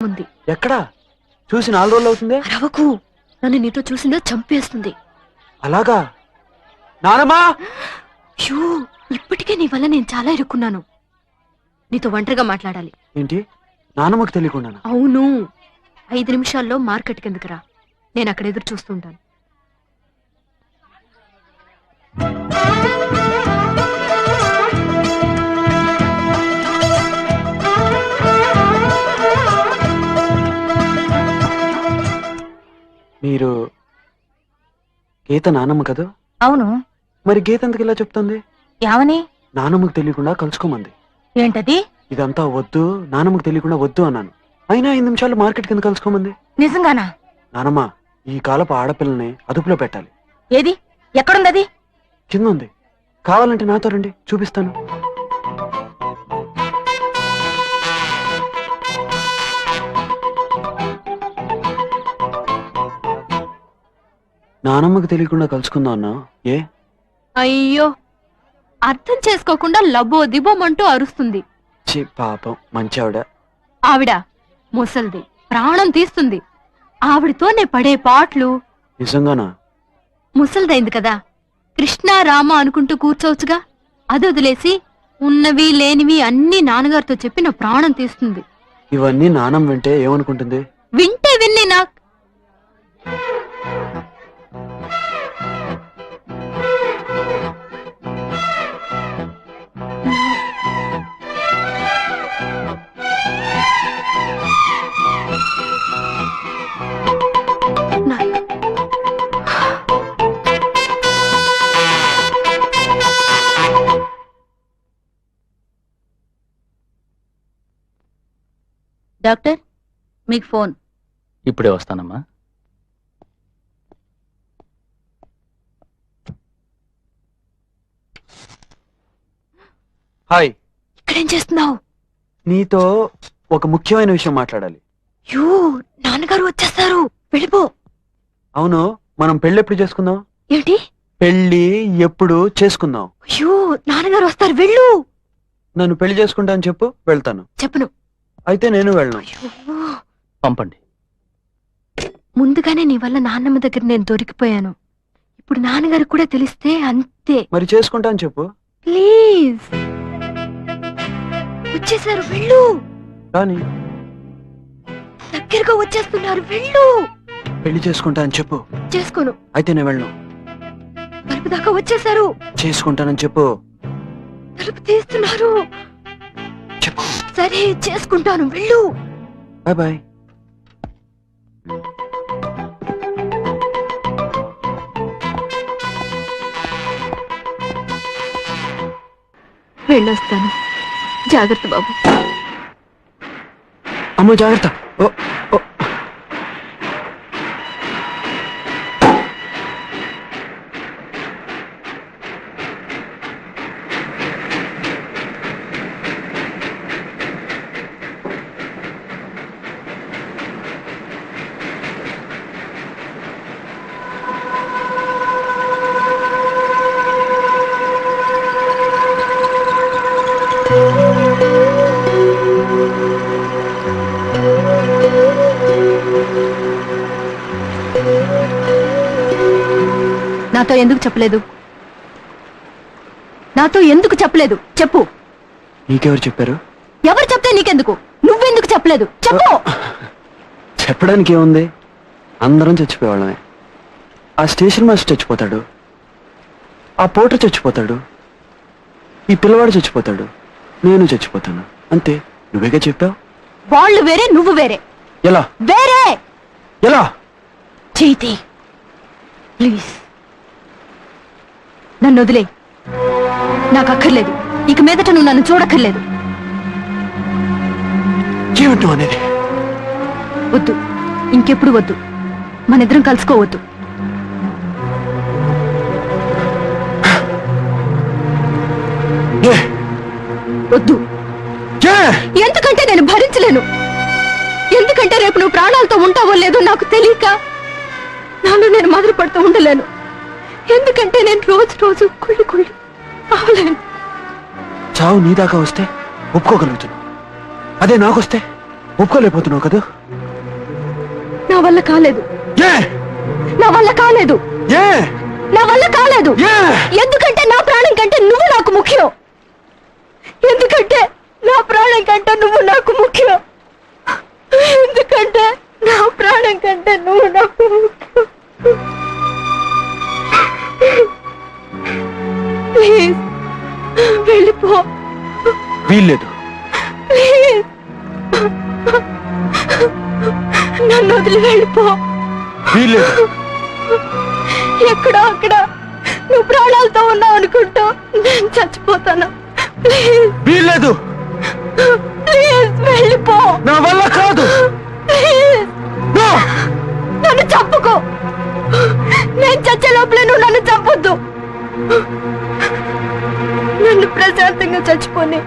ఉంది. ఎక్కడా? చూసి 4 రోజులు అవుతుంది. రవకు, నన్ను నీతో చూసిందో చంపేస్తుంది. అలాగా? నానమ్మా! షూ, ఇప్పటికే నీ వల్ల నేను చాలా ఇరుక్కున్నాను. నీతో ఒంటరిగా మాట్లాడాలి. ఏంటి? నానమ్మకు తెలియకుండా? అవును. 5 నిమిషాల్లో మార్కెట్ కిందకి రా, నేను అక్కడ ఎదురు చూస్తుంటాను. మీరు గీత నానమ్మ కదా? అవును. మరి గీత ఎందుకు ఇలా చెప్తుంది? యావని? నానమ్మకు తెలియకుండా కలుసుకోమంది. ఏంటది? ఇదంతా వద్దు, నానమ్మకు తెలియకుండా వద్దు అన్నాను. అయినా 5 నిమిషాలు మార్కెట్ కింద కలుసుకోమంది. నిజంగానా? నానమ్మ, ఈ కాలపు ఆడపిల్లని అదుపులో పెట్టాలి. ఏది? ఎక్కడుందది? కింద ఉంది. కావాలంటే నాతో రండి, చూపిస్తాను. నానమ్మకు తెలియకుండా కలుసుకుందాం అన్నా. ఏ? అయ్యో, అర్థం చేసుకోకుండా లబో దిబోమంటూ అరుస్తుంది. చి పాపం, మంచి ఆవిడ. ఆవిడ ముసల్ది, ప్రాణం తీస్తుంది. ఆవిడతో నే పడే పాటలు. నిజంగానా? ముసల్దైంది కదా, కృష్ణ రామ అనుకుంటూ కూర్చోవచ్చుగా. అది వదిలేసి ఉన్నవి లేనివి అన్ని నాన్నగారితో చెప్పి నా ప్రాణం తీస్తుంది. ఇవన్నీ నానమ్మ వింటే ఏమనుకుంటుంది? వింటే విన్ని నాకు డాక్టర్, మీకు ఫోన్. ఇప్పుడే వస్తానమ్మా. హాయ్. ఇక్కడేం చేస్తున్నావు? నీతో ఒక ముఖ్యమైన విషయం మాట్లాడాలి. యూ, నాన్నగారు వచ్చేస్తారు, వెళ్ళిపో. అవును, మనం పెళ్లి ఎప్పుడు చేసుకుందాం? ఏంటి? పెళ్లి ఎప్పుడు చేసుకుందాం? అయ్యో, నాన్నగారు వస్తారు, వెళ్ళు. నన్ను పెళ్లి చేసుకుంటా అని చెప్పు, వెళ్తాను. చెప్పను. అయితే నేను వెళ్ళను. పంపండి. ముందుగానే నీ వల్ల నాన్నమ్మ దగ్గర నేను దొరికిపోయాను. ఇప్పుడు నాన్నగారికి కూడా తెలిస్తే అంతే. మరి చేసుకుంటా అని చెప్పు. ప్లీజ్. వచ్చేసారు, వెళ్ళు. కానీ దగ్గరగా వచ్చేస్తున్నారు, వెళ్ళు. పెళ్లి చేసుకుంటా అని చెప్పు. చేసుకోను. అయితే నేను వెళ్ళను. తలుపు దాకా వచ్చేసారు. చేసుకుంటానని చెప్పు. తలుపు తీస్తున్నారు. చెప్పు. సరే, చేసుకుంటాను, వెళ్ళు. Bye bye. వెళ్ళొస్తాను. జాగ్రత్త బాబు. అమ్మ జాగ్రత్త. ఓ ఓ. నాతో ఎందుకు చెప్పలేదు? నాతో ఎందుకు చెప్పలేదు? చెప్పు. నీకెవరు చెప్పారు? ఎవరు చెప్తే నీకెందుకు? నువ్వెందుకు చెప్పలేదు? చెప్పు. చెప్పడానికి ఏముంది? అందరం చచ్చిపోయేవాళ్ళమే. ఆ స్టేషన్ మాస్టర్ చచ్చిపోతాడు, ఆ పోటర్ చచ్చిపోతాడు, ఈ పిల్లవాడు చచ్చిపోతాడు, నేను చచ్చిపోతాను, అంతే. నువ్వేగా చెప్పావు. వాళ్ళు వేరే, నువ్వు వేరే. ఎలా? వేరే. ఎలా? చేతి ప్లీజ్, నన్ను వదిలే. నాకు అక్కర్లేదు. ఇక మీదట నువ్వు నన్ను చూడక్కర్లేదు. ఏమంటావు అనేది? వద్దు, ఇంకెప్పుడు వద్దు. మనిద్దరం కలుసుకోవద్దు. వద్దు. ఎందుకంటే నేను భరించలేను. ఎందుకంటే రేపు నువ్వు ప్రాణాలతో ఉంటావో లేదో నాకు తెలియక నాలో నేను మొదలు పడుతూ ఉండలేను. ఎందుకంటే నేను రోజు రోజు కుళ్ళి కుళ్ళి చావు నీ దాకా వస్తే ఒప్పుకోగలుగుతున్నా, అదే నాకొస్తే ఒప్పుకోలేకపోతున్నావు కదా? నా వల్ల కాలేదు, ఏ నా వల్ల కాలేదు, ఏ నా వల్ల కాలేదు. ఏ ఎందుకంటే నా ప్రాణం కంటే నువ్వు నాకు ముఖ్యం. ఎందుకంటే నా ప్రాణం కంటే నువ్వు నాకు ముఖ్యం. ఎందుకంటే నా ప్రాణం కంటే నువ్వు నాకు ముఖ్యం. ప్లీజ్ వెళ్ళిపో. వీల్లేదు. ప్లీజ్ నన్ను వదిలి వెళ్ళిపో. వీల్లేదు. ఎక్కడో అక్కడ నువ్వు ప్రాణాలతో ఉన్నావు అనుకుంటూ నేను చచ్చిపోతాను. ప్లీజ్ వీల్లేదు. ప్లీజ్ వెళ్ళిపో. నా వల్ల కాదు. Please No! నన్ను చంపుకో. నేను చచ్చే లోపలే నువ్వు నన్ను చంపొద్దు. నన్ను ప్రశాంతంగా చచ్చిపోని.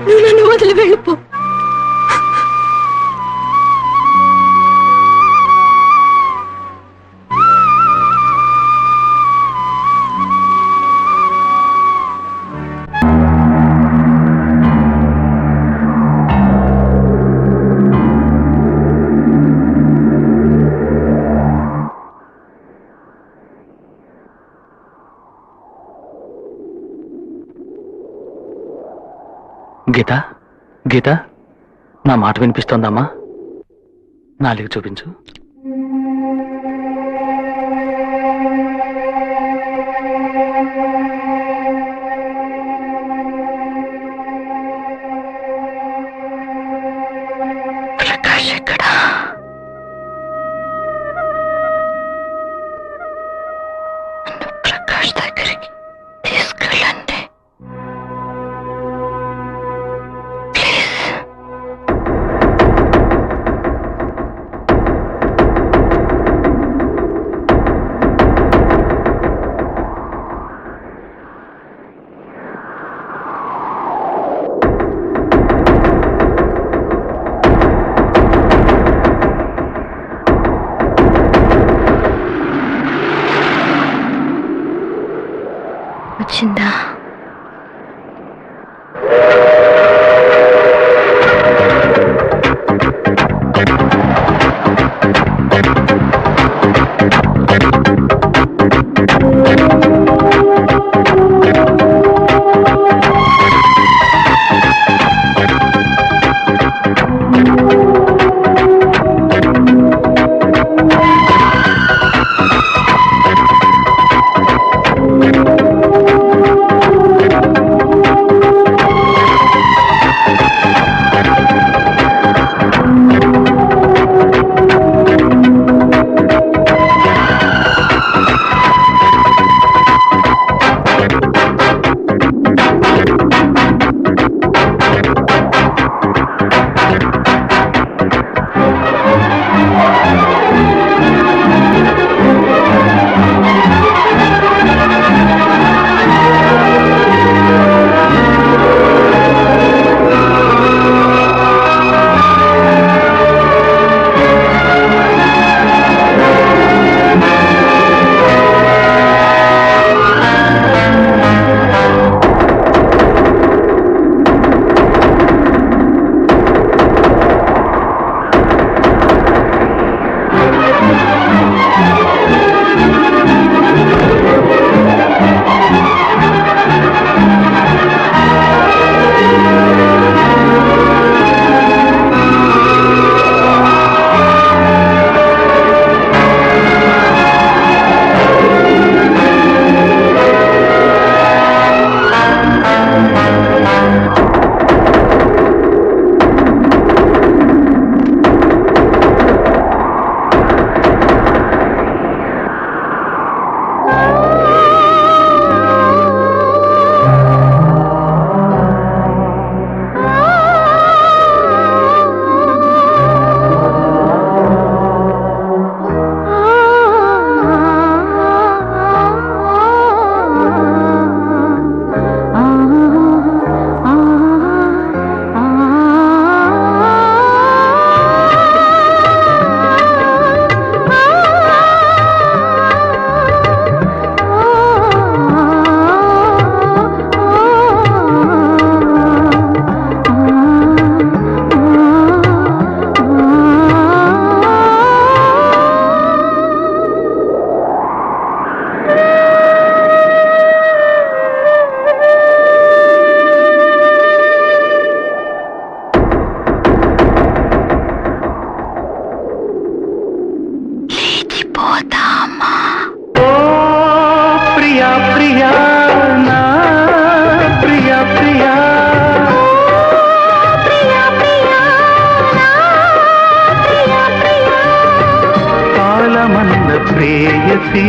నువ్వు నన్ను వదిలి వెళ్ళిపో. గీత, గీత, నా మాట వినిపిస్తోందమ్మా? నాలుగు చూపించు. ప్రకాష్ ఎక్కడా? ప్రకాష్ దగ్గరికి తీసుకెళ్ళండి. వచ్చిందా?